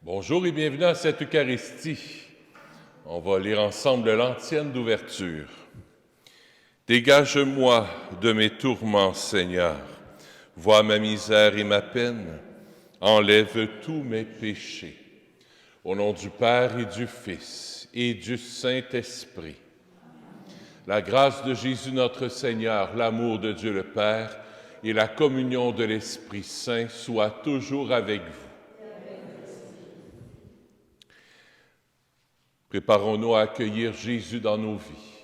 Bonjour et bienvenue à cette Eucharistie. On va lire ensemble l'antienne d'ouverture. Dégage-moi de mes tourments, Seigneur. Vois ma misère et ma peine. Enlève tous mes péchés. Au nom du Père et du Fils et du Saint-Esprit. La grâce de Jésus notre Seigneur, l'amour de Dieu le Père et la communion de l'Esprit Saint soient toujours avec vous. Préparons-nous à accueillir Jésus dans nos vies,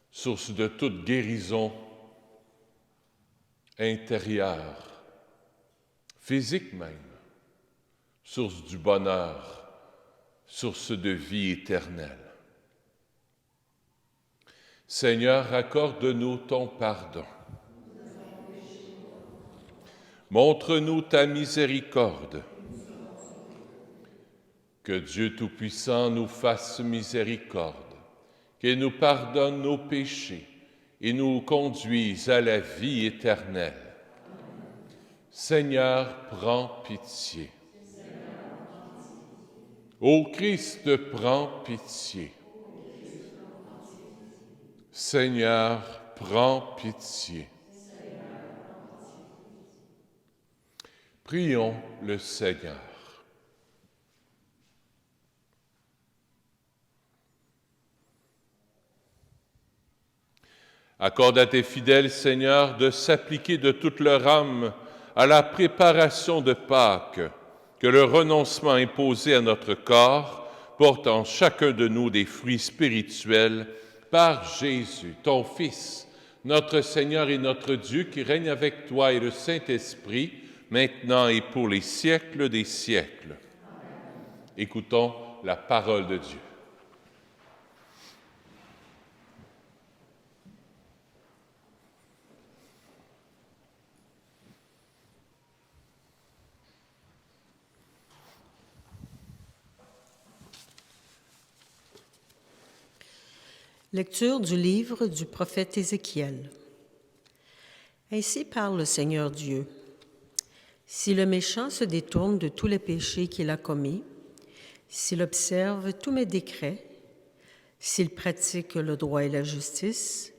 source de toute guérison intérieure, physique même, source du bonheur, source de vie éternelle. Seigneur, accorde-nous ton pardon. Montre-nous ta miséricorde. Que Dieu Tout-Puissant nous fasse miséricorde, qu'il nous pardonne nos péchés et nous conduise à la vie éternelle. Seigneur, prends pitié. Ô Christ, prends pitié. Seigneur, prends pitié. Prions le Seigneur. Accorde à tes fidèles, Seigneur, de s'appliquer de toute leur âme à la préparation de Pâques, que le renoncement imposé à notre corps porte en chacun de nous des fruits spirituels par Jésus, ton Fils, notre Seigneur et notre Dieu, qui règne avec toi et le Saint-Esprit, maintenant et pour les siècles des siècles. Écoutons la parole de Dieu. Lecture du livre du prophète Ézéchiel. Ainsi parle le Seigneur Dieu. Si le méchant se détourne de tous les péchés qu'il a commis, s'il observe tous mes décrets, s'il pratique le droit et la justice,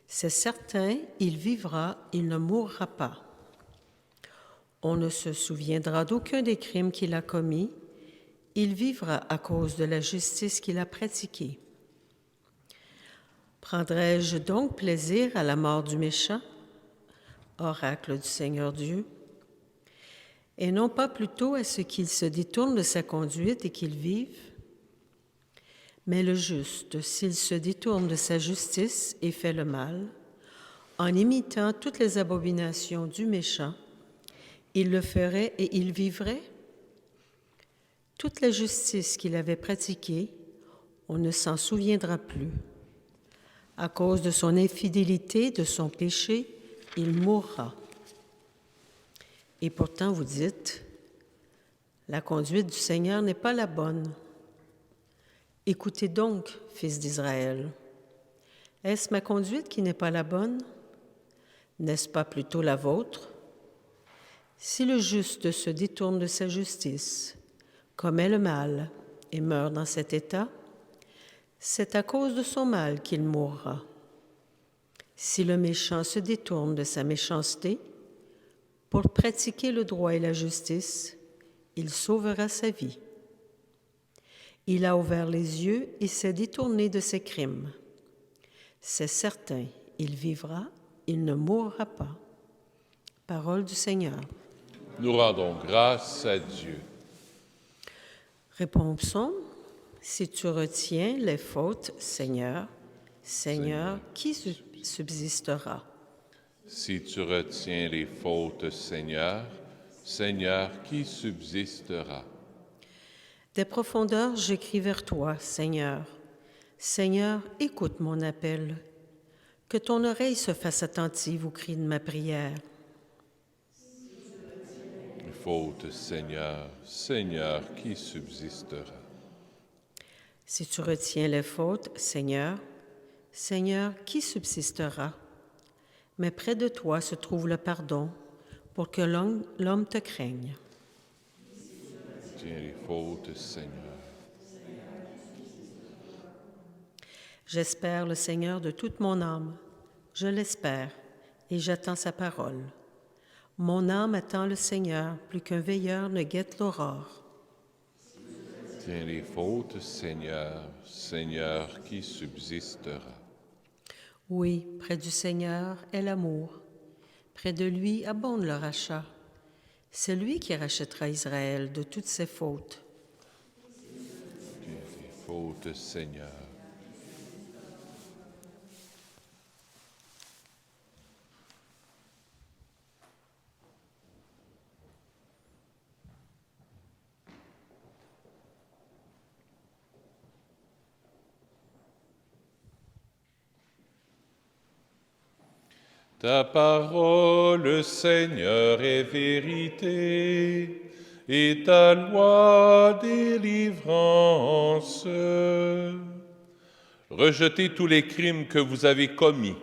c'est certain, il vivra, il ne mourra pas. On ne se souviendra d'aucun des crimes qu'il a commis, il vivra à cause de la justice qu'il a pratiquée. Prendrai-je donc plaisir à la mort du méchant, oracle du Seigneur Dieu, et non pas plutôt à ce qu'il se détourne de sa conduite et qu'il vive? Mais le juste, s'il se détourne de sa justice et fait le mal, en imitant toutes les abominations du méchant, il le ferait et il vivrait? Toute la justice qu'il avait pratiquée, on ne s'en souviendra plus. À cause de son infidélité, de son péché, il mourra. Et pourtant, vous dites, la conduite du Seigneur n'est pas la bonne. Écoutez donc, fils d'Israël. Est-ce ma conduite qui n'est pas la bonne? N'est-ce pas plutôt la vôtre? Si le juste se détourne de sa justice, commet le mal et meurt dans cet état, c'est à cause de son mal qu'il mourra. Si le méchant se détourne de sa méchanceté, pour pratiquer le droit et la justice, il sauvera sa vie. Il a ouvert les yeux et s'est détourné de ses crimes. C'est certain, il vivra, il ne mourra pas. Parole du Seigneur. Nous rendons grâce à Dieu. Réponds au psaume. Si tu retiens les fautes, Seigneur, qui subsistera? Si tu retiens les fautes, Seigneur, qui subsistera? Des profondeurs, j'écris vers toi, Seigneur. Seigneur, écoute mon appel. Que ton oreille se fasse attentive au cri de ma prière. Les fautes, Seigneur, qui subsistera? Si tu retiens les fautes, Seigneur, qui subsistera? Mais près de toi se trouve le pardon, pour que l'homme te craigne. Tiens les fautes, Seigneur. J'espère le Seigneur de toute mon âme. Je l'espère et j'attends sa parole. Mon âme attend le Seigneur plus qu'un veilleur ne guette l'aurore. Tiens les fautes, Seigneur, Seigneur qui subsistera. Oui, près du Seigneur est l'amour. Près de lui abonde le rachat. C'est lui qui rachètera Israël de toutes ses fautes. Tiens les fautes, Seigneur. Ta parole, Seigneur, est vérité, et ta loi délivrance. Rejetez tous les crimes que vous avez commis.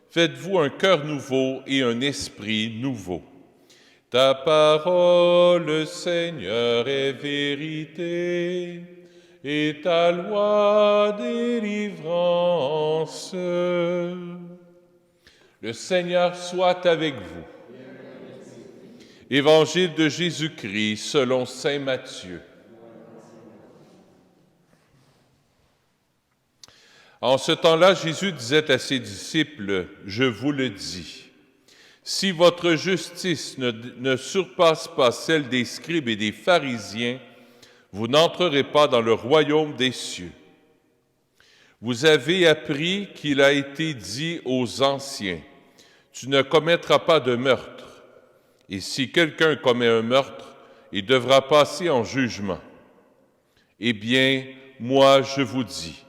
Faites-vous un cœur nouveau et un esprit nouveau. Ta parole, Seigneur, est vérité, et ta loi délivrance. Le Seigneur soit avec vous. Évangile de Jésus-Christ selon saint Matthieu. En ce temps-là, Jésus disait à ses disciples, « Je vous le dis, si votre justice ne surpasse pas celle des scribes et des pharisiens, vous n'entrerez pas dans le royaume des cieux. Vous avez appris qu'il a été dit aux anciens, « Tu ne commettras pas de meurtre. » Et si quelqu'un commet un meurtre, il devra passer en jugement. Eh bien, moi je vous dis,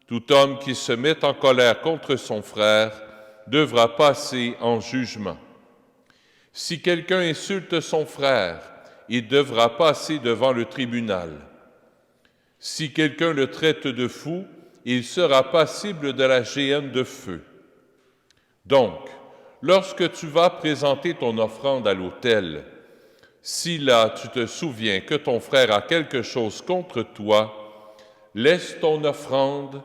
tout homme qui se met en colère contre son frère devra passer en jugement. Si quelqu'un insulte son frère, il devra passer devant le tribunal. Si quelqu'un le traite de fou, il sera passible de la géhenne de feu. Donc, lorsque tu vas présenter ton offrande à l'autel, si là tu te souviens que ton frère a quelque chose contre toi, laisse ton offrande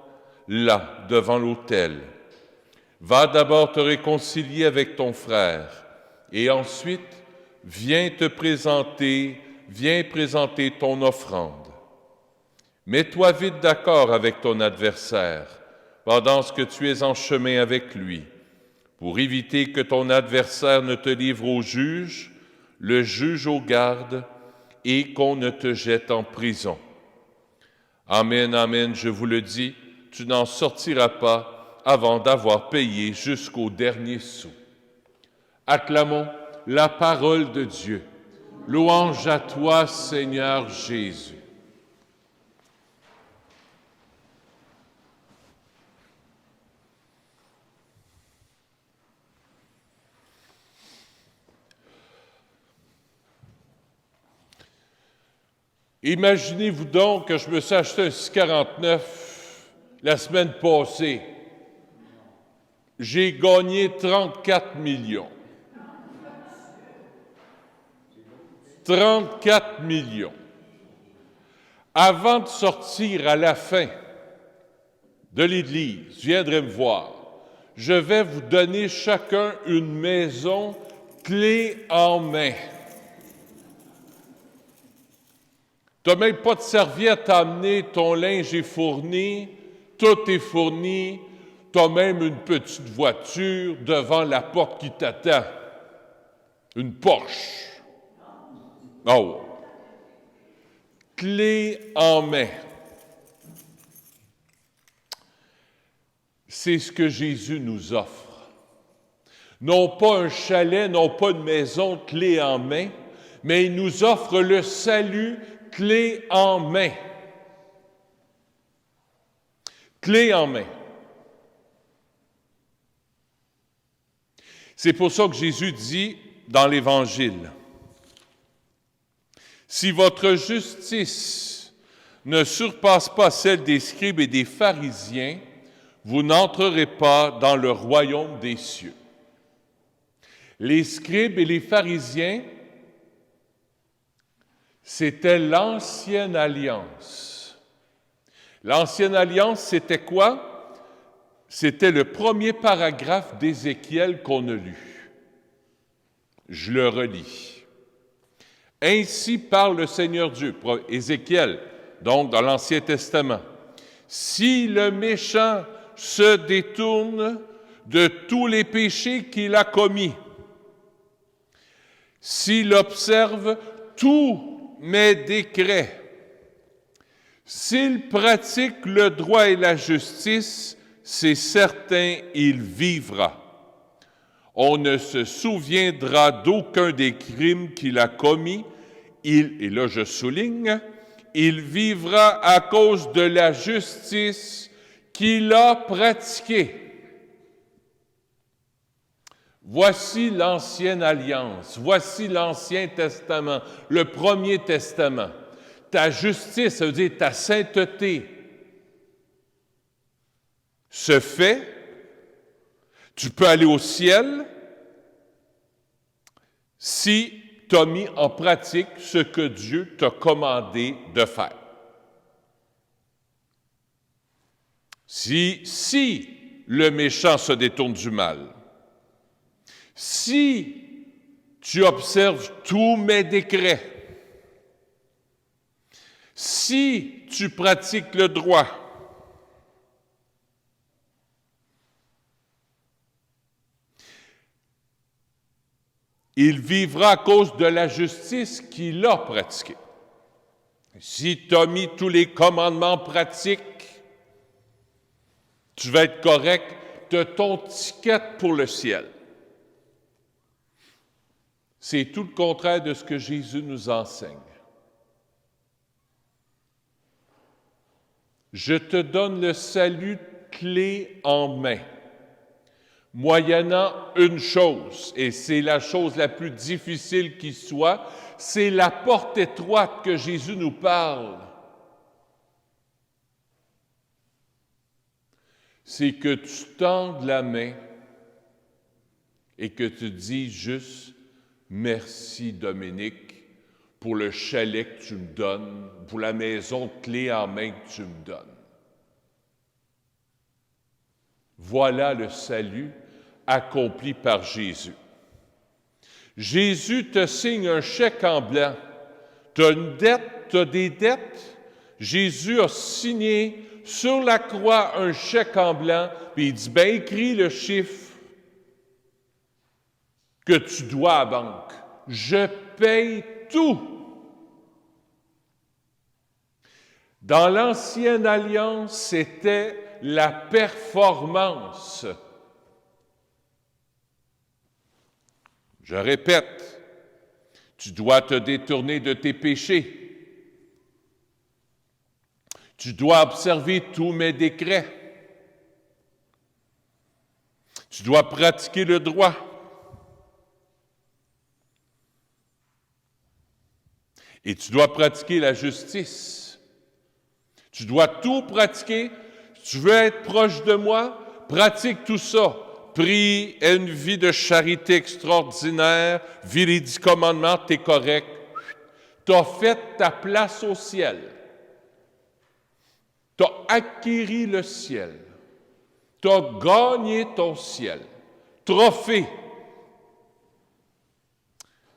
là, devant l'autel. Va d'abord te réconcilier avec ton frère, et ensuite viens présenter ton offrande. Mets-toi vite d'accord avec ton adversaire, pendant que tu es en chemin avec lui, pour éviter que ton adversaire ne te livre au juge, le juge aux gardes, et qu'on ne te jette en prison. Amen, amen, je vous le dis, tu n'en sortiras pas avant d'avoir payé jusqu'au dernier sou. Acclamons la parole de Dieu. Louange à toi, Seigneur Jésus. Imaginez-vous donc que je me suis acheté un 649 la semaine passée. J'ai gagné 34 millions. 34 millions. Avant de sortir à la fin de l'Église, je viendrai me voir. Je vais vous donner chacun une maison clé en main. Tu n'as même pas de serviette à amener, ton linge est fourni, tout est fourni, tu as même une petite voiture devant la porte qui t'attend. Une Porsche. Oh! Clé en main. C'est ce que Jésus nous offre. Non pas un chalet, non pas une maison clé en main, mais il nous offre le salut clé en main. Clé en main. C'est pour ça que Jésus dit dans l'Évangile, « Si votre justice ne surpasse pas celle des scribes et des pharisiens, vous n'entrerez pas dans le royaume des cieux. » Les scribes et les pharisiens, C'était l'Ancienne Alliance. L'Ancienne Alliance, c'était quoi? C'était le premier paragraphe d'Ézéchiel qu'on a lu. Je le relis. « Ainsi parle le Seigneur Dieu. » Ézéchiel, donc dans l'Ancien Testament. « Si le méchant se détourne de tous les péchés qu'il a commis, s'il observe tous mes décrets, s'il pratique le droit et la justice, c'est certain, il vivra. On ne se souviendra d'aucun des crimes qu'il a commis. Et là je souligne, il vivra à cause de la justice qu'il a pratiquée. Voici l'Ancienne Alliance, voici l'Ancien Testament, le Premier Testament. Ta justice, ça veut dire ta sainteté, se fait. Tu peux aller au ciel si tu as mis en pratique ce que Dieu t'a commandé de faire. Si le méchant se détourne du mal, si tu observes tous mes décrets, si tu pratiques le droit, il vivra à cause de la justice qu'il a pratiquée. Si tu as mis tous les commandements pratiques, tu vas être correct, tu as ton ticket pour le ciel. C'est tout le contraire de ce que Jésus nous enseigne. Je te donne le salut clé en main, moyennant une chose, et c'est la chose la plus difficile qui soit, c'est la porte étroite que Jésus nous parle. C'est que tu tendes la main et que tu dis juste « Merci Dominique pour le chalet que tu me donnes, pour la maison clé en main que tu me donnes. » Voilà le salut accompli par Jésus. Jésus te signe un chèque en blanc. Tu as une dette, tu as des dettes. Jésus a signé sur la croix un chèque en blanc, puis il dit, ben écris le chiffre que tu dois à la banque. Je paye tout. Dans l'Ancienne Alliance, c'était la performance. Je répète, tu dois te détourner de tes péchés. Tu dois observer tous mes décrets. Tu dois pratiquer le droit. Et tu dois pratiquer la justice. Tu dois tout pratiquer. Si tu veux être proche de moi, pratique tout ça. Prie, aie une vie de charité extraordinaire, vis les 10 commandements, t'es correct. Tu as fait ta place au ciel. Tu as acquis le ciel. Tu as gagné ton ciel. Trophée.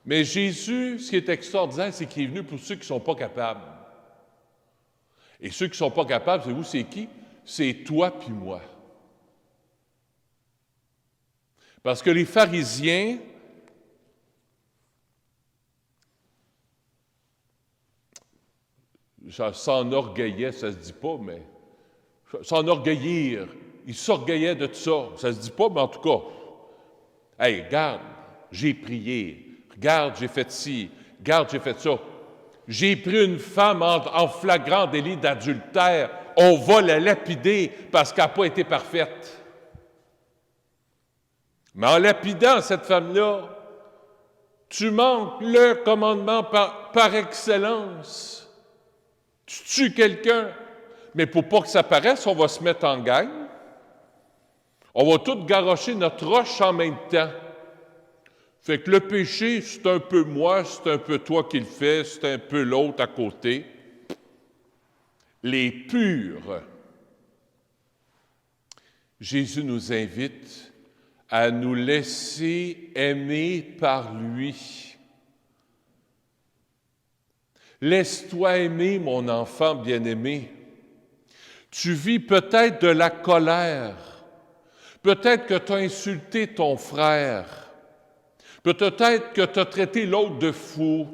Mais Jésus, ce qui est extraordinaire, c'est qu'il est venu pour ceux qui ne sont pas capables. Et ceux qui ne sont pas capables, savez-vous, c'est qui? C'est toi puis moi. Parce que les pharisiens, ça s'enorgueillait, ça se dit pas, mais s'enorgueillir, ils s'orgueillaient de tout ça, ça se dit pas, mais en tout cas, hey, regarde, j'ai prié, regarde, j'ai fait ci, regarde, j'ai fait ça. J'ai pris une femme en flagrant délit d'adultère, on va la lapider parce qu'elle n'a pas été parfaite. Mais en lapidant cette femme-là, tu manques le commandement par excellence. Tu tues quelqu'un, mais pour pas que ça paraisse, on va se mettre en gang. On va tous garrocher notre roche en même temps. Fait que le péché, c'est un peu moi, c'est un peu toi qui le fais, c'est un peu l'autre à côté. Les purs. Jésus nous invite à nous laisser aimer par lui. Laisse-toi aimer, mon enfant bien-aimé. Tu vis peut-être de la colère. Peut-être que tu as insulté ton frère. Peut-être que tu as traité l'autre de fou.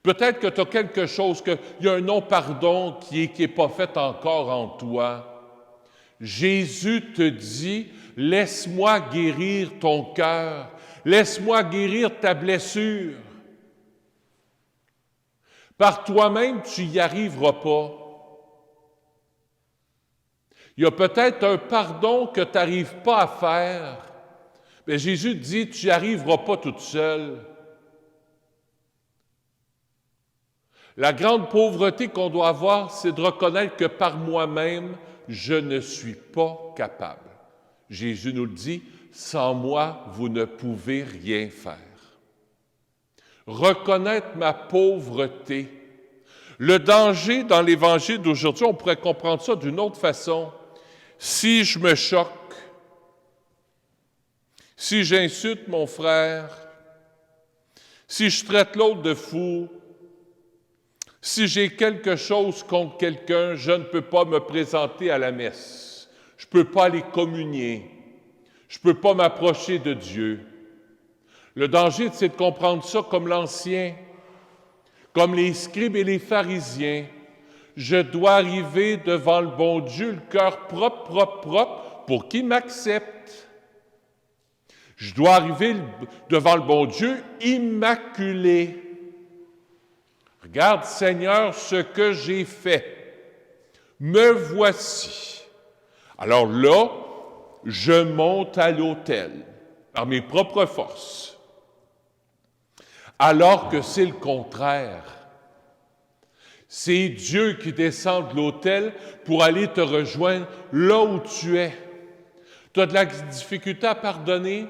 Peut-être que tu as quelque chose, qu'il y a un non-pardon qui est pas fait encore en toi. Jésus te dit, laisse-moi guérir ton cœur. Laisse-moi guérir ta blessure. Par toi-même, tu n'y arriveras pas. Il y a peut-être un pardon que tu n'arrives pas à faire. Mais Jésus te dit, tu n'y arriveras pas toute seule. La grande pauvreté qu'on doit avoir, c'est de reconnaître que par moi-même, je ne suis pas capable. Jésus nous le dit, sans moi, vous ne pouvez rien faire. Reconnaître ma pauvreté. Le danger dans l'Évangile d'aujourd'hui, on pourrait comprendre ça d'une autre façon. Si je me choque, si j'insulte mon frère, si je traite l'autre de fou, si j'ai quelque chose contre quelqu'un, je ne peux pas me présenter à la messe. Je ne peux pas aller communier. Je ne peux pas m'approcher de Dieu. Le danger, c'est de comprendre ça comme l'Ancien, comme les scribes et les pharisiens. Je dois arriver devant le bon Dieu, le cœur propre, pour qu'il m'accepte. Je dois arriver devant le bon Dieu immaculé. Regarde, Seigneur, ce que j'ai fait. Me voici. Alors là, je monte à l'autel par mes propres forces. Alors que c'est le contraire. C'est Dieu qui descend de l'autel pour aller te rejoindre là où tu es. Tu as de la difficulté à pardonner?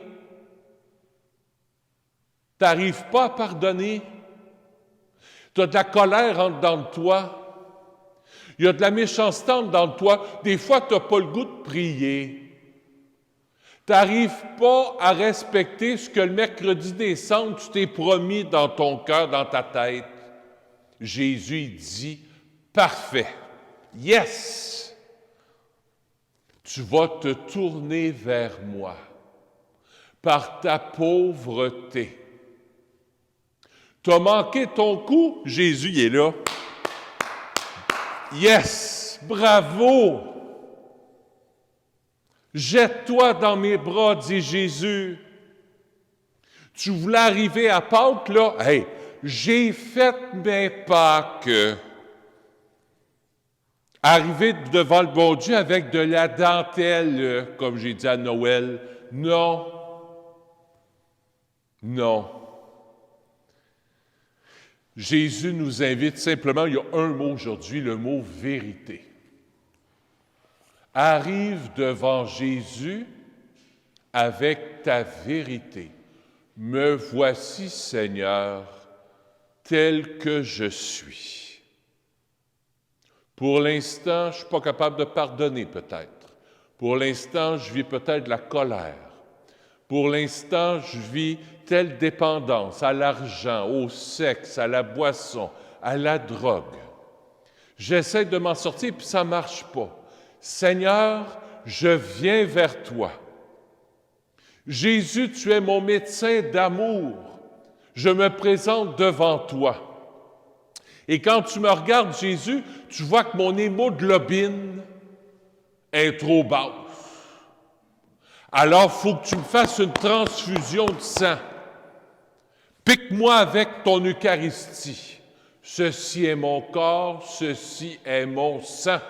Tu n'arrives pas à pardonner? Tu as de la colère en dedans de toi. Il y a de la méchanceté en dedans de toi. Des fois, tu n'as pas le goût de prier. Tu n'arrives pas à respecter ce que le mercredi des cendres, tu t'es promis dans ton cœur, dans ta tête. Jésus il dit, parfait, yes, tu vas te tourner vers moi par ta pauvreté. Tu as manqué ton coup, Jésus il est là. Yes, bravo. Jette-toi dans mes bras, dit Jésus. Tu voulais arriver à Pâques, là? Hey, j'ai fait mes Pâques. Arriver devant le bon Dieu avec de la dentelle, comme j'ai dit à Noël. Non. Non. Jésus nous invite simplement, il y a un mot aujourd'hui, le mot vérité. Arrive devant Jésus avec ta vérité. Me voici, Seigneur, tel que je suis. Pour l'instant, je ne suis pas capable de pardonner peut-être. Pour l'instant, je vis peut-être de la colère. Pour l'instant, je vis telle dépendance à l'argent, au sexe, à la boisson, à la drogue. J'essaie de m'en sortir, puis ça ne marche pas. Seigneur, je viens vers toi. Jésus, tu es mon médecin d'amour. Je me présente devant toi. Et quand tu me regardes, Jésus, tu vois que mon hémoglobine est trop basse. Alors, il faut que tu me fasses une transfusion de sang. Pique-moi avec ton Eucharistie. Ceci est mon corps, ceci est mon sang.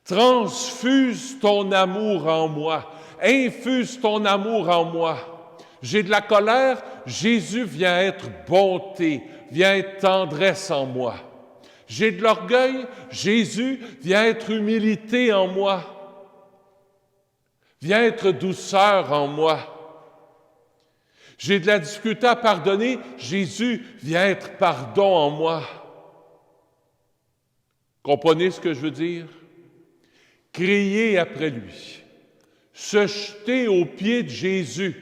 Transfuse ton amour en moi. Infuse ton amour en moi. J'ai de la colère, Jésus vient être bonté, vient être tendresse en moi. J'ai de l'orgueil, Jésus vient être humilité en moi. Vient être douceur en moi. J'ai de la difficulté à pardonner. Jésus, viens être pardon en moi. Comprenez ce que je veux dire? Crier après lui. Se jeter aux pieds de Jésus.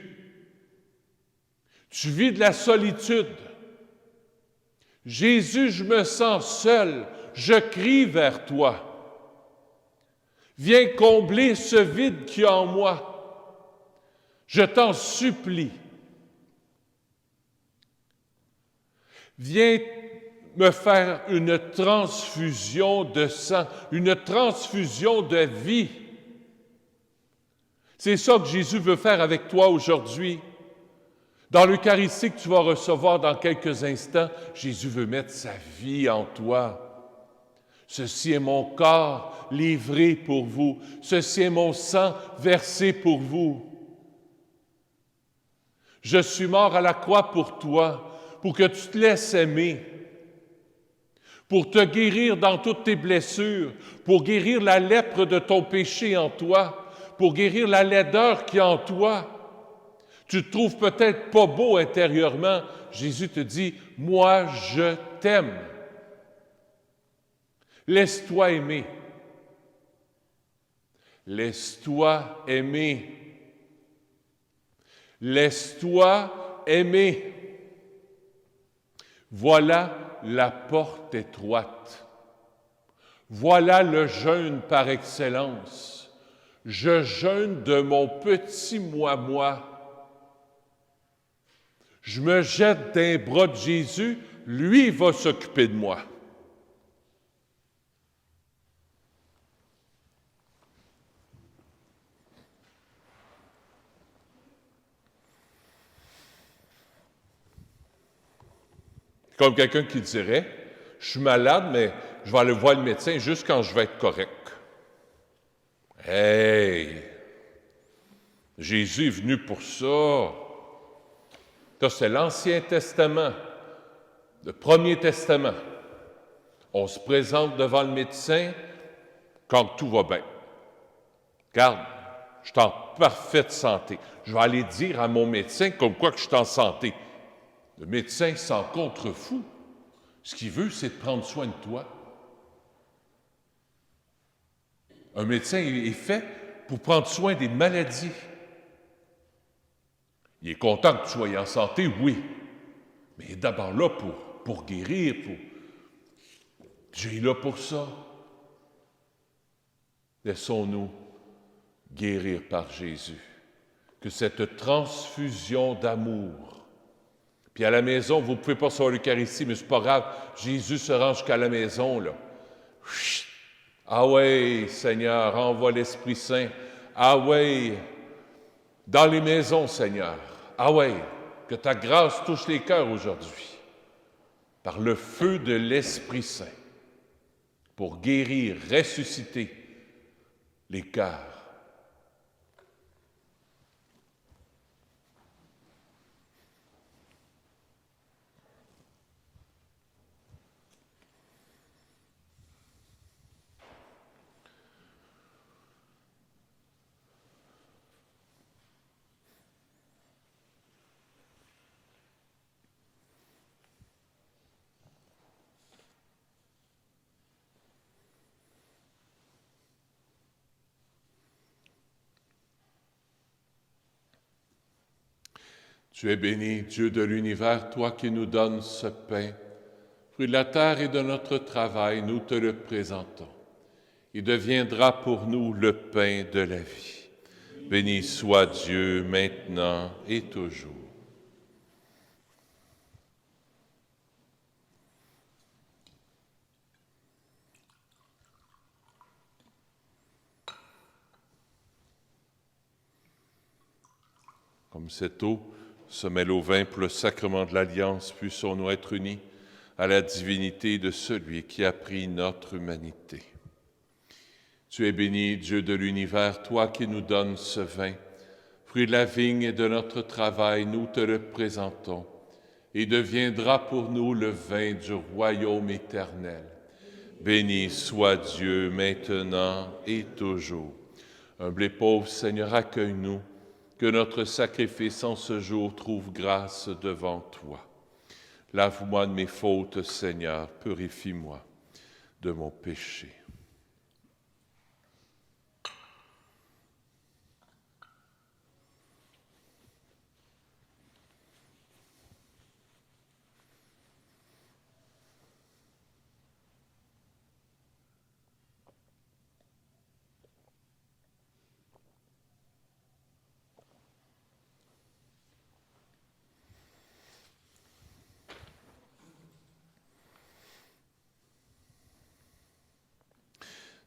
Tu vis de la solitude. Jésus, je me sens seul. Je crie vers toi. Viens combler ce vide qu'il y a en moi. Je t'en supplie. Viens me faire une transfusion de sang, une transfusion de vie. C'est ça que Jésus veut faire avec toi aujourd'hui. Dans l'Eucharistie que tu vas recevoir dans quelques instants, Jésus veut mettre sa vie en toi. Ceci est mon corps livré pour vous. Ceci est mon sang versé pour vous. Je suis mort à la croix pour toi, pour que tu te laisses aimer, pour te guérir dans toutes tes blessures, pour guérir la lèpre de ton péché en toi, pour guérir la laideur qui est en toi. Tu te trouves peut-être pas beau intérieurement. Jésus te dit, « Moi, je t'aime. » Laisse-toi aimer. Laisse-toi aimer. Laisse-toi aimer. Voilà la porte étroite. Voilà le jeûne par excellence. Je jeûne de mon petit moi. Je me jette dans les bras de Jésus, lui va s'occuper de moi. Comme quelqu'un qui dirait, je suis malade, mais je vais aller voir le médecin juste quand je vais être correct. Hey! Jésus est venu pour ça. Ça, c'est l'Ancien Testament, le Premier Testament. On se présente devant le médecin quand tout va bien. Regarde, je suis en parfaite santé. Je vais aller dire à mon médecin comme quoi que je suis en santé. Le médecin s'en contrefout. Ce qu'il veut, c'est de prendre soin de toi. Un médecin est fait pour prendre soin des maladies. Il est content que tu sois en santé, oui. Mais il est d'abord là pour guérir, Dieu est là pour ça. Laissons-nous guérir par Jésus. Que cette transfusion d'amour. Puis à la maison, vous ne pouvez pas recevoir l'Eucharistie, mais c'est pas grave. Jésus se rend jusqu'à la maison, là. Chut! Ah ouais, Seigneur, envoie l'Esprit Saint. Ah ouais, dans les maisons, Seigneur. Ah ouais, que ta grâce touche les cœurs aujourd'hui. Par le feu de l'Esprit Saint. Pour guérir, ressusciter les cœurs. Tu es béni, Dieu de l'univers, toi qui nous donnes ce pain. Fruit de la terre et de notre travail, nous te le présentons. Il deviendra pour nous le pain de la vie. Béni soit Dieu maintenant et toujours. Comme cette eau se mêle au vin pour le sacrement de l'Alliance, puissions-nous être unis à la divinité de celui qui a pris notre humanité. Tu es béni, Dieu de l'univers, toi qui nous donnes ce vin, fruit de la vigne et de notre travail, nous te le présentons, et deviendra pour nous le vin du royaume éternel. Béni soit Dieu maintenant et toujours. Humble et pauvre Seigneur, accueille-nous, que notre sacrifice en ce jour trouve grâce devant toi. Lave-moi de mes fautes, Seigneur, purifie-moi de mon péché.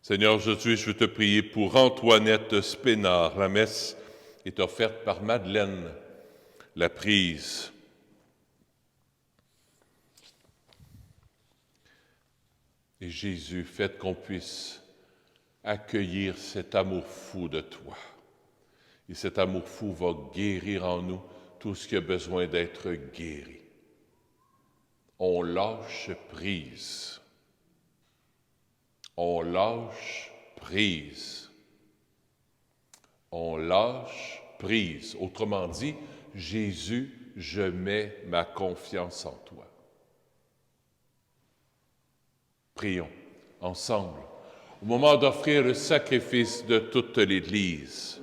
Seigneur Jésus, je veux te prier pour Antoinette Spénard. La messe est offerte par Madeleine la prise. Et Jésus, faites qu'on puisse accueillir cet amour fou de toi. Et cet amour fou va guérir en nous tout ce qui a besoin d'être guéri. On lâche prise. On lâche prise. On lâche prise. Autrement dit, Jésus, je mets ma confiance en toi. Prions ensemble, au moment d'offrir le sacrifice de toute l'Église.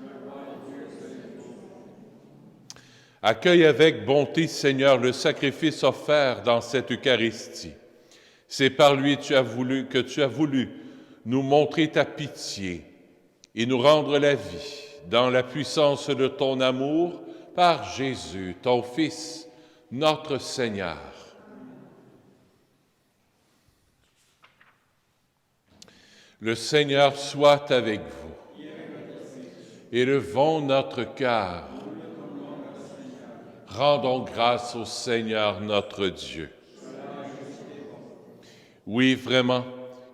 Accueille avec bonté, Seigneur, le sacrifice offert dans cette Eucharistie. C'est par lui que tu as voulu nous montrer ta pitié et nous rendre la vie dans la puissance de ton amour par Jésus, ton Fils, notre Seigneur. Le Seigneur soit avec vous. Élevons notre cœur. Rendons grâce au Seigneur notre Dieu. Oui, vraiment,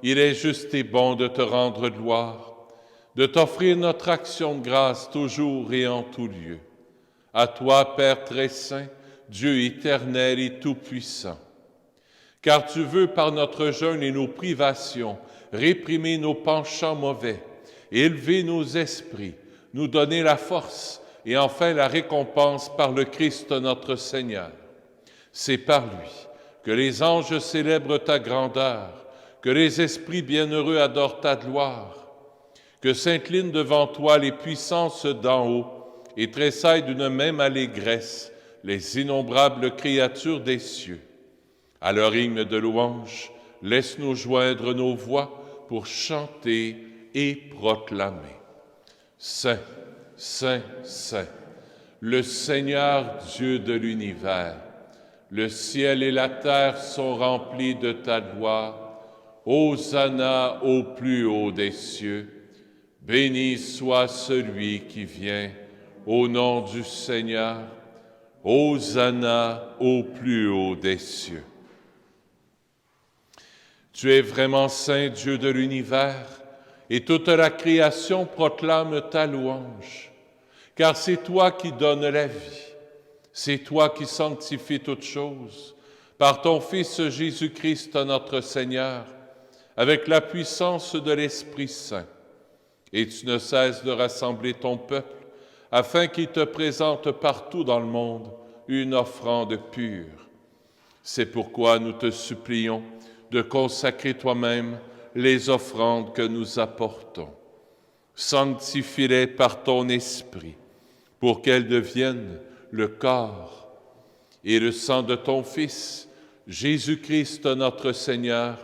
il est juste et bon de te rendre gloire, de t'offrir notre action de grâce toujours et en tout lieu. À toi, Père très saint, Dieu éternel et tout-puissant. Car tu veux, par notre jeûne et nos privations, réprimer nos penchants mauvais, élever nos esprits, nous donner la force et enfin la récompense par le Christ notre Seigneur. C'est par lui que les anges célèbrent ta grandeur, que les esprits bienheureux adorent ta gloire, que s'inclinent devant toi les puissances d'en haut et tressaillent d'une même allégresse les innombrables créatures des cieux. À leur hymne de louange, laisse-nous joindre nos voix pour chanter et proclamer. Saint, Saint, Saint, le Seigneur Dieu de l'univers, le ciel et la terre sont remplis de ta gloire. Hosanna au plus haut des cieux. Béni soit celui qui vient au nom du Seigneur. Hosanna au plus haut des cieux. Tu es vraiment saint, Dieu de l'univers, et toute la création proclame ta louange, car c'est toi qui donnes la vie. C'est toi qui sanctifies toutes choses, par ton Fils Jésus-Christ notre Seigneur, avec la puissance de l'Esprit Saint. Et tu ne cesses de rassembler ton peuple, afin qu'il te présente partout dans le monde une offrande pure. C'est pourquoi nous te supplions de consacrer toi-même les offrandes que nous apportons. Sanctifie-les par ton Esprit, pour qu'elles deviennent le corps et le sang de ton Fils, Jésus-Christ notre Seigneur,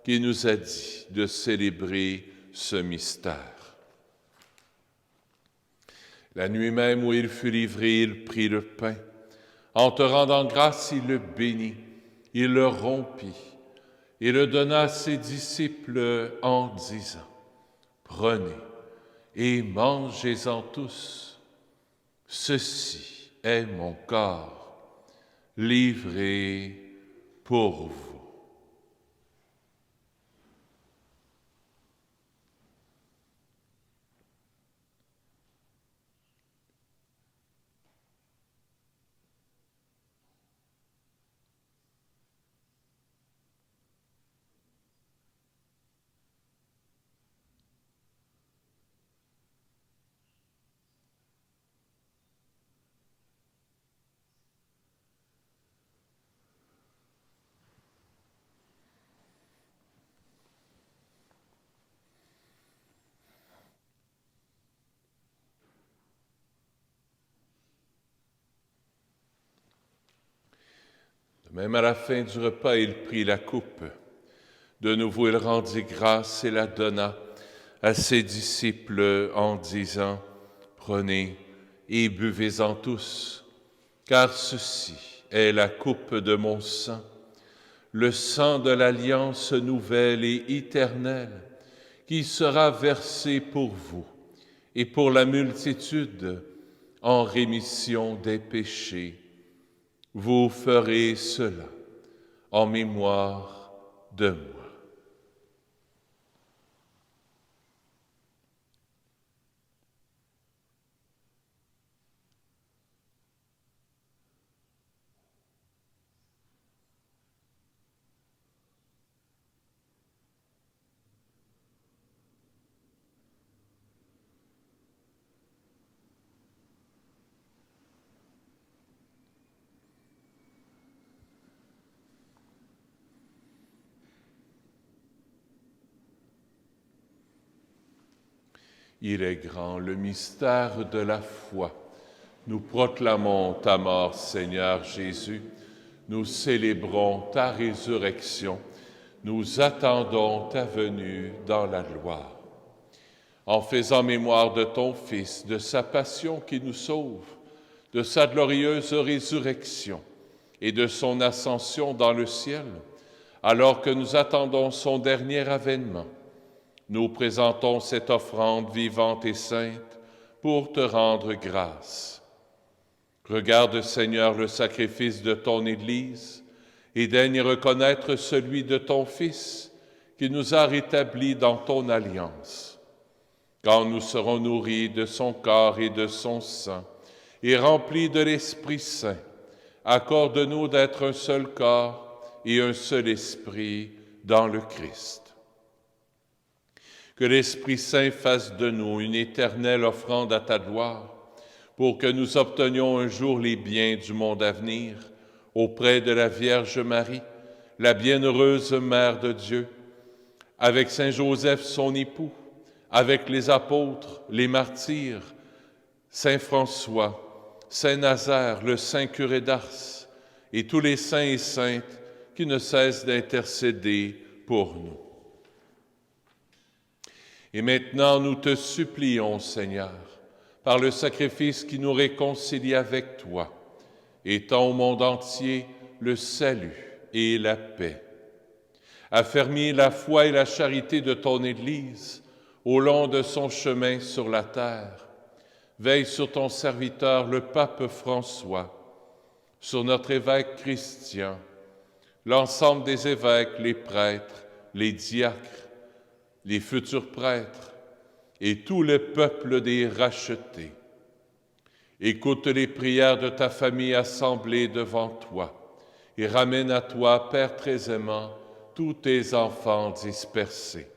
qui nous a dit de célébrer ce mystère. La nuit même où il fut livré, il prit le pain. En te rendant grâce, il le bénit, il le rompit, et le donna à ses disciples en disant, « Prenez et mangez-en tous. Ceci est mon corps, livré pour vous. » Même à la fin du repas, il prit la coupe. De nouveau, il rendit grâce et la donna à ses disciples en disant, « Prenez et buvez-en tous, car ceci est la coupe de mon sang, le sang de l'alliance nouvelle et éternelle, qui sera versé pour vous et pour la multitude en rémission des péchés. Vous ferez cela en mémoire de moi. » Il est grand le mystère de la foi. Nous proclamons ta mort, Seigneur Jésus. Nous célébrons ta résurrection. Nous attendons ta venue dans la gloire. En faisant mémoire de ton Fils, de sa passion qui nous sauve, de sa glorieuse résurrection et de son ascension dans le ciel, alors que nous attendons son dernier avènement, nous présentons cette offrande vivante et sainte pour te rendre grâce. Regarde, Seigneur, le sacrifice de ton Église et daigne reconnaître celui de ton Fils qui nous a rétablis dans ton alliance. Quand nous serons nourris de son corps et de son sang et remplis de l'Esprit Saint, accorde-nous d'être un seul corps et un seul esprit dans le Christ. Que l'Esprit Saint fasse de nous une éternelle offrande à ta gloire, pour que nous obtenions un jour les biens du monde à venir, auprès de la Vierge Marie, la bienheureuse Mère de Dieu, avec Saint Joseph son époux, avec les apôtres, les martyrs, Saint François, Saint Nazaire, le Saint curé d'Ars, et tous les saints et saintes qui ne cessent d'intercéder pour nous. Et maintenant, nous te supplions, Seigneur, par le sacrifice qui nous réconcilie avec toi, étends au monde entier le salut et la paix. Affermis la foi et la charité de ton Église au long de son chemin sur la terre. Veille sur ton serviteur, le pape François, sur notre évêque Christian, l'ensemble des évêques, les prêtres, les diacres, les futurs prêtres et tout le peuple des rachetés. Écoute les prières de ta famille assemblée devant toi et ramène à toi, Père très aimant, tous tes enfants dispersés.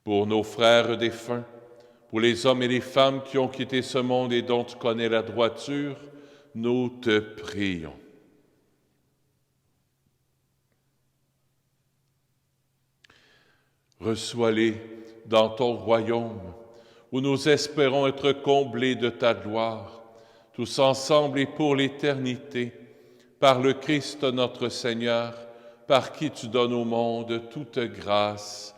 Pour nos frères défunts, pour les hommes et les femmes qui ont quitté ce monde et dont tu connais la droiture, nous te prions. Reçois-les dans ton royaume, où nous espérons être comblés de ta gloire, tous ensemble et pour l'éternité, par le Christ notre Seigneur, par qui tu donnes au monde toute grâce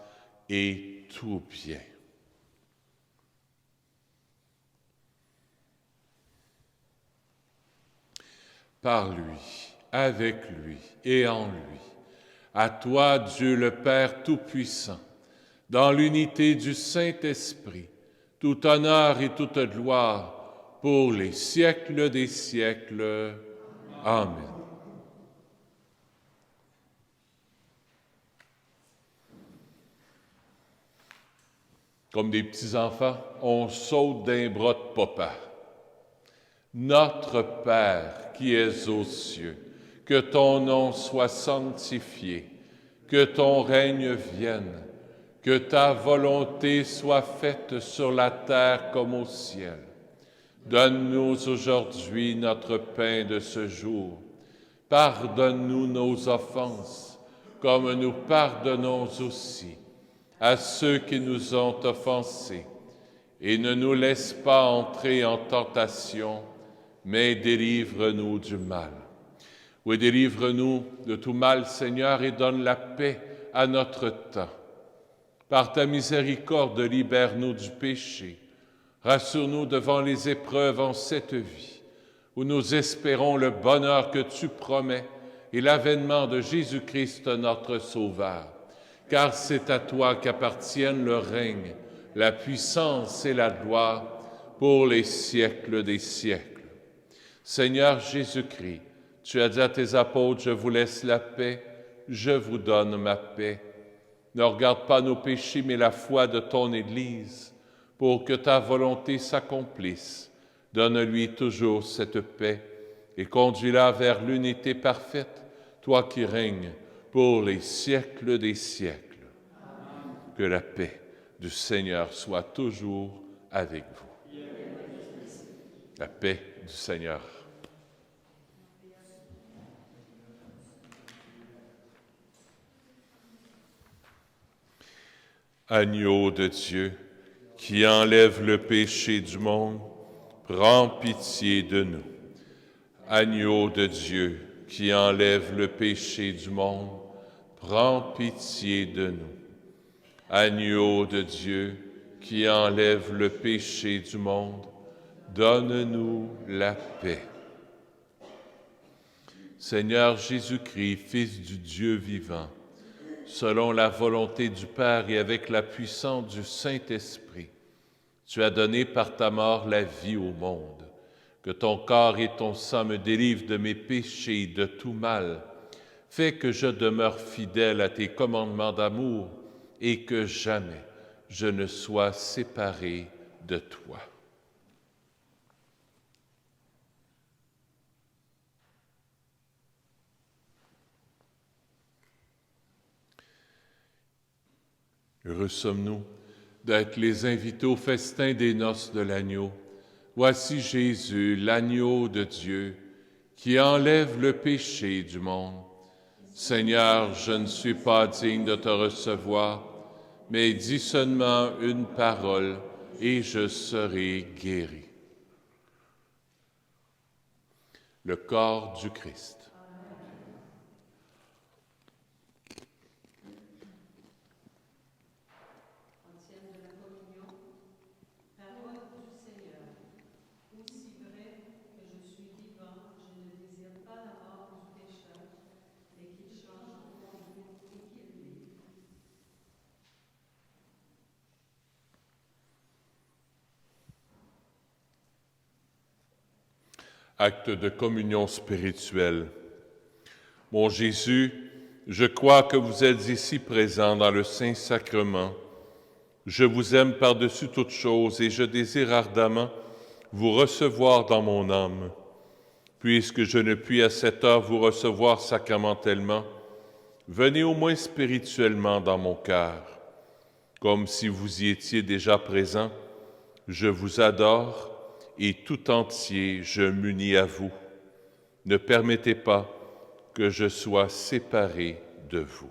et tout bien. Par lui, avec lui et en lui, à toi, Dieu le Père Tout-Puissant, dans l'unité du Saint-Esprit, tout honneur et toute gloire pour les siècles des siècles. Amen. Comme des petits-enfants, on saute d'un bras de papa. Notre Père qui es aux cieux, que ton nom soit sanctifié, que ton règne vienne, que ta volonté soit faite sur la terre comme au ciel. Donne-nous aujourd'hui notre pain de ce jour. Pardonne-nous nos offenses, comme nous pardonnons aussi à ceux qui nous ont offensés. Et ne nous laisse pas entrer en tentation, mais délivre-nous du mal. Oui, délivre-nous de tout mal, Seigneur, et donne la paix à notre temps. Par ta miséricorde, libère-nous du péché. Rassure-nous devant les épreuves en cette vie, où nous espérons le bonheur que tu promets et l'avènement de Jésus-Christ, notre Sauveur. Car c'est à toi qu'appartiennent le règne, la puissance et la gloire pour les siècles des siècles. Seigneur Jésus-Christ, tu as dit à tes apôtres, je vous laisse la paix, je vous donne ma paix. Ne regarde pas nos péchés, mais la foi de ton Église, pour que ta volonté s'accomplisse. Donne-lui toujours cette paix et conduis-la vers l'unité parfaite, toi qui règnes pour les siècles des siècles. Amen. Que la paix du Seigneur soit toujours avec vous. La paix du Seigneur. Agneau de Dieu, qui enlève le péché du monde, prends pitié de nous. Agneau de Dieu, qui enlève le péché du monde, prends pitié de nous. Agneau de Dieu, qui enlève le péché du monde, donne-nous la paix. Seigneur Jésus-Christ, Fils du Dieu vivant, selon la volonté du Père et avec la puissance du Saint-Esprit, tu as donné par ta mort la vie au monde. Que ton corps et ton sang me délivrent de mes péchés et de tout mal. Fais que je demeure fidèle à tes commandements d'amour et que jamais je ne sois séparé de toi. Heureux sommes-nous d'être les invités au festin des noces de l'agneau. Voici Jésus, l'agneau de Dieu, qui enlève le péché du monde. Seigneur, je ne suis pas digne de te recevoir, mais dis seulement une parole et je serai guéri. Le corps du Christ. Acte de communion spirituelle. Mon Jésus, je crois que vous êtes ici présent dans le Saint-Sacrement. Je vous aime par-dessus toute chose et je désire ardemment vous recevoir dans mon âme. Puisque je ne puis à cette heure vous recevoir sacramentellement, venez au moins spirituellement dans mon cœur. Comme si vous y étiez déjà présent, je vous adore et tout entier je m'unis à vous. Ne permettez pas que je sois séparé de vous.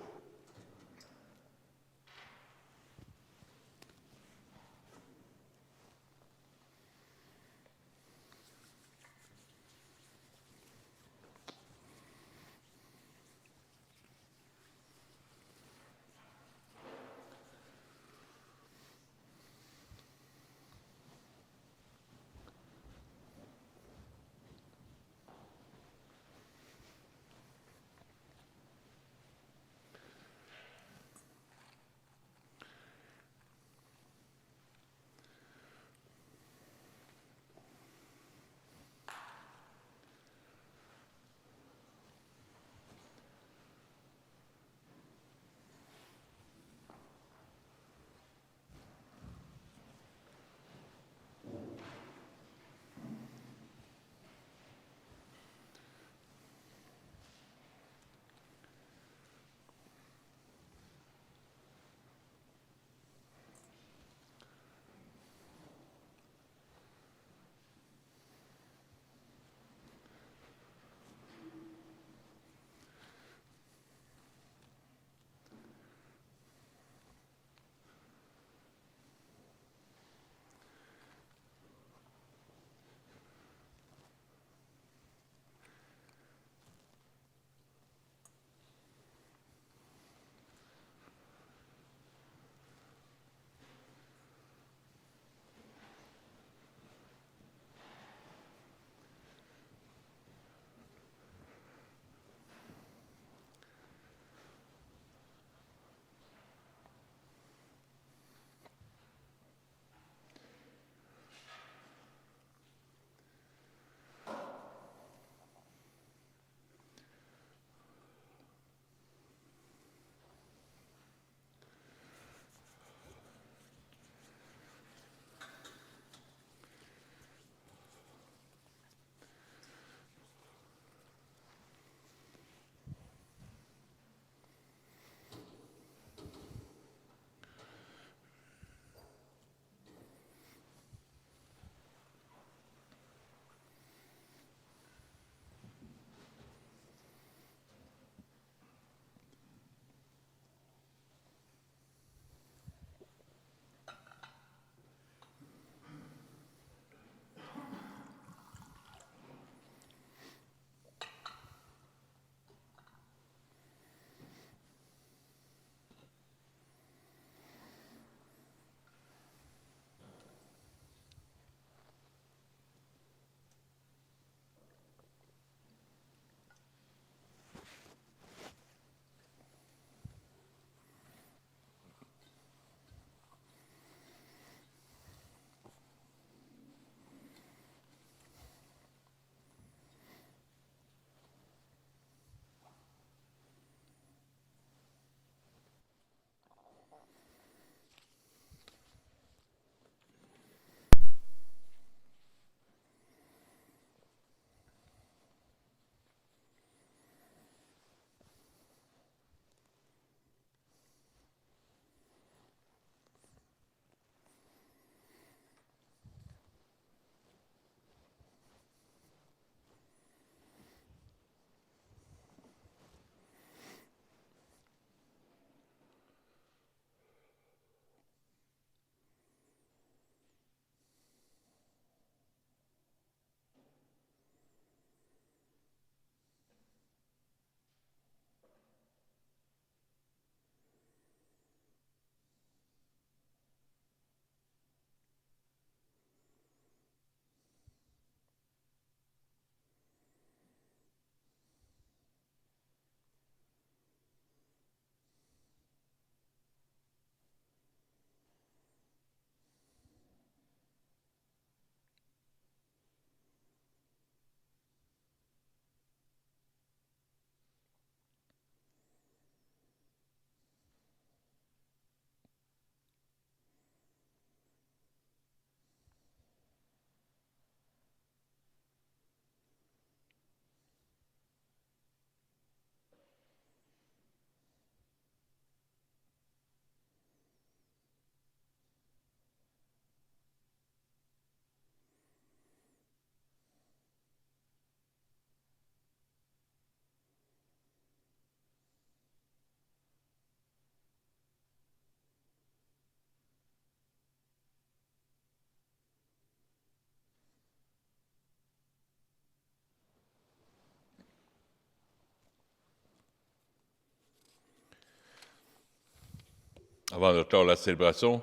Avant de clore la célébration,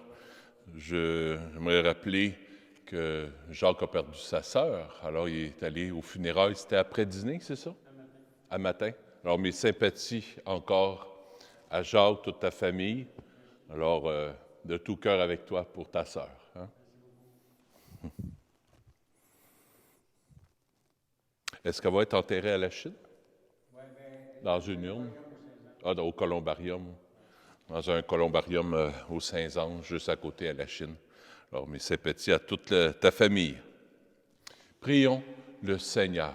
j'aimerais rappeler que Jacques a perdu sa sœur. Alors, il est allé aux funérailles. C'était après dîner, c'est ça? À matin. Alors, mes sympathies encore à Jacques, toute ta famille. Alors, de tout cœur avec toi pour ta sœur. Hein? Est-ce qu'elle va être enterrée à la Chine? Dans une urne? Ah, au columbarium. Dans un columbarium aux Saint-Anges, juste à côté à la Chine. Alors, mes sympathies à toute ta famille. Prions le Seigneur.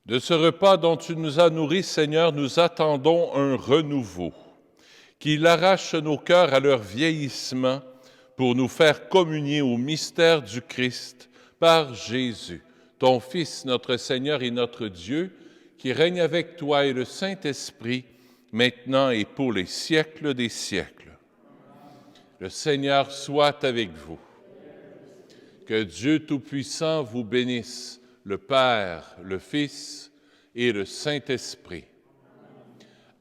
De ce repas dont tu nous as nourris, Seigneur, nous attendons un renouveau, qu'il arrache nos cœurs à leur vieillissement pour nous faire communier au mystère du Christ par Jésus, ton Fils, notre Seigneur et notre Dieu, qui règne avec toi et le Saint-Esprit, maintenant et pour les siècles des siècles. Le Seigneur soit avec vous. Que Dieu Tout-Puissant vous bénisse, le Père, le Fils et le Saint-Esprit.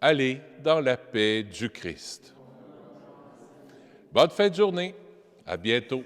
Allez dans la paix du Christ. Bonne fin de journée. À bientôt.